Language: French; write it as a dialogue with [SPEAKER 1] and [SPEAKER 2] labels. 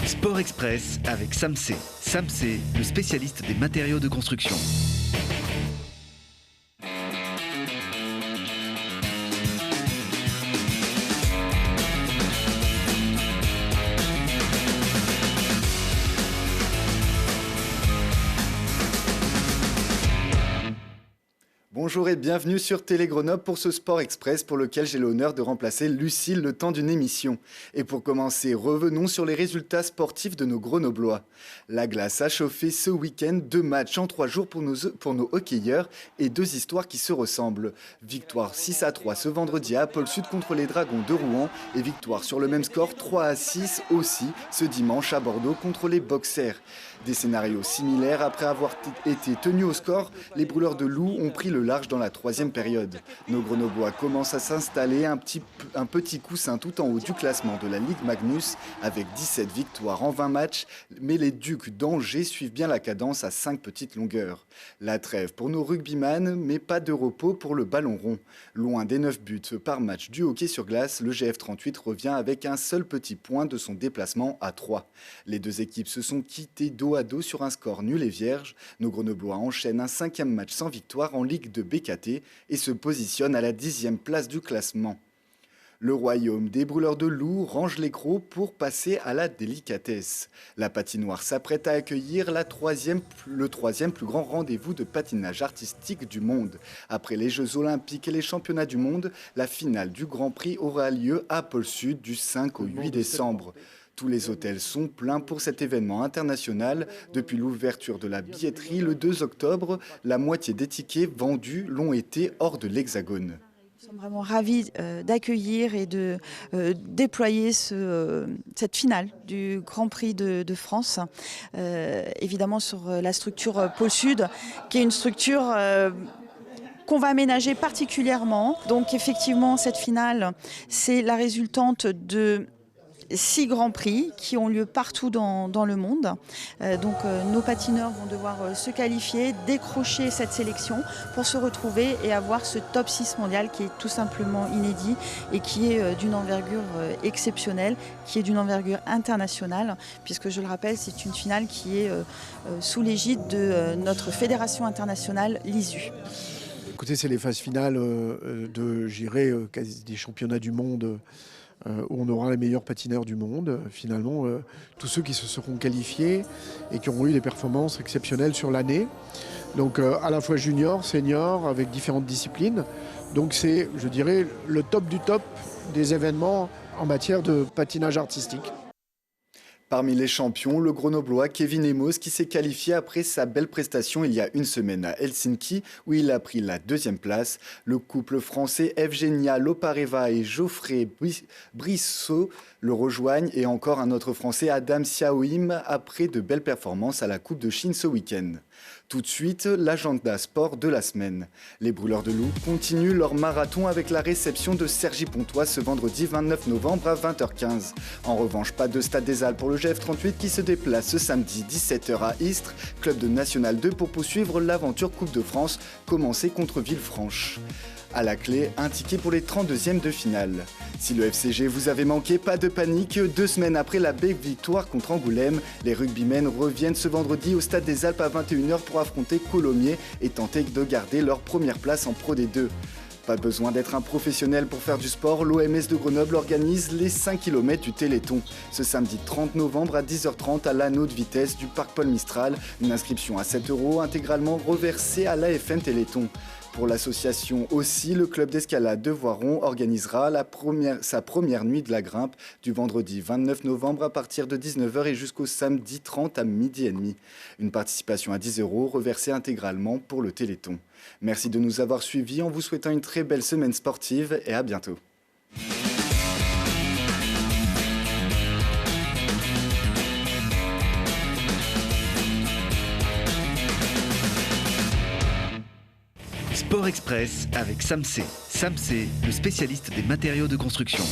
[SPEAKER 1] Sport Express avec Samsé. Samsé, le spécialiste des matériaux de construction.
[SPEAKER 2] Bonjour et bienvenue sur Télé Grenoble pour ce Sport Express pour lequel j'ai l'honneur de remplacer Lucille le temps d'une émission. Et pour commencer, revenons sur les résultats sportifs de nos Grenoblois. La glace a chauffé ce week-end 2 matchs en 3 jours pour nos hockeyeurs et 2 histoires qui se ressemblent. Victoire 6-3 ce vendredi à Apple Sud contre les Dragons de Rouen et victoire sur le même score 3-6 aussi ce dimanche à Bordeaux contre les Boxers. Des scénarios similaires, après avoir été tenus au score, les brûleurs de loups ont pris le large dans la 3e période. Nos Grenoblois commencent à s'installer un petit coussin tout en haut du classement de la Ligue Magnus avec 17 victoires en 20 matchs, mais les Ducs d'Angers suivent bien la cadence à 5 petites longueurs. La trêve pour nos rugbyman, mais pas de repos pour le ballon rond. Loin des 9 buts par match du hockey sur glace, le GF38 revient avec un seul petit point de son déplacement à 3. Les 2 équipes se sont quittées dos à dos sur un score nul et vierge. Nos Grenoblois enchaînent un 5e match sans victoire en Ligue de BKT et se positionnent à la 10e place du classement. Le royaume des brûleurs de loups range les crocs pour passer à la délicatesse. La patinoire s'apprête à accueillir le 3e plus grand rendez-vous de patinage artistique du monde. Après les Jeux Olympiques et les Championnats du monde, la finale du Grand Prix aura lieu à Pôle Sud du 5 au 8 décembre. Tous les hôtels sont pleins pour cet événement international. Depuis l'ouverture de la billetterie le 2 octobre, la moitié des tickets vendus l'ont été hors de l'Hexagone.
[SPEAKER 3] Nous sommes vraiment ravis d'accueillir et de déployer cette finale du Grand Prix de France, évidemment sur la structure Pôle Sud, qui est une structure qu'on va aménager particulièrement. Donc effectivement, cette finale, c'est la résultante de 6 grands prix qui ont lieu partout dans le monde. Nos patineurs vont devoir se qualifier, décrocher cette sélection pour se retrouver et avoir ce top 6 mondial qui est tout simplement inédit et qui est d'une envergure exceptionnelle, qui est d'une envergure internationale, puisque je le rappelle, c'est une finale qui est sous l'égide de notre fédération internationale, l'ISU.
[SPEAKER 4] Écoutez, c'est les phases finales des championnats du monde où on aura les meilleurs patineurs du monde. Finalement, tous ceux qui se seront qualifiés et qui auront eu des performances exceptionnelles sur l'année. Donc à la fois junior, senior, avec différentes disciplines. Donc c'est, je dirais, le top du top des événements en matière de patinage artistique.
[SPEAKER 2] Parmi les champions, le Grenoblois Kevin Emos qui s'est qualifié après sa belle prestation il y a une semaine à Helsinki où il a pris la 2e place. Le couple français Evgenia Lopareva et Geoffrey Brissot le rejoignent et encore un autre français Adam Siaoim après de belles performances à la Coupe de Chine ce week-end. Tout de suite, l'agenda sport de la semaine. Les brûleurs de loups continuent leur marathon avec la réception de Cergy Pontoise ce vendredi 29 novembre à 20h15. En revanche, pas de Stade des Alpes pour le GF38 qui se déplace ce samedi 17h à Istres, club de National 2 pour poursuivre l'aventure Coupe de France commencée contre Villefranche. À la clé, un ticket pour les 32e de finale. Si le FCG vous avait manqué, pas de panique. 2 semaines après la belle victoire contre Angoulême, les rugbymen reviennent ce vendredi au Stade des Alpes à 21h pour affronter Colomiers et tenter de garder leur première place en Pro D2. Pas besoin d'être un professionnel pour faire du sport, l'OMS de Grenoble organise les 5 km du Téléthon. Ce samedi 30 novembre à 10h30 à l'anneau de vitesse du parc Paul Mistral. Une inscription à 7 € intégralement reversée à l'AFN Téléthon. Pour l'association aussi, le club d'escalade de Voiron organisera sa première nuit de la grimpe du vendredi 29 novembre à partir de 19h et jusqu'au samedi 30 à 12h30. Une participation à 10 € reversée intégralement pour le Téléthon. Merci de nous avoir suivis en vous souhaitant une très belle semaine sportive et à bientôt.
[SPEAKER 1] Sport Express avec Samsé. Samsé, le spécialiste des matériaux de construction.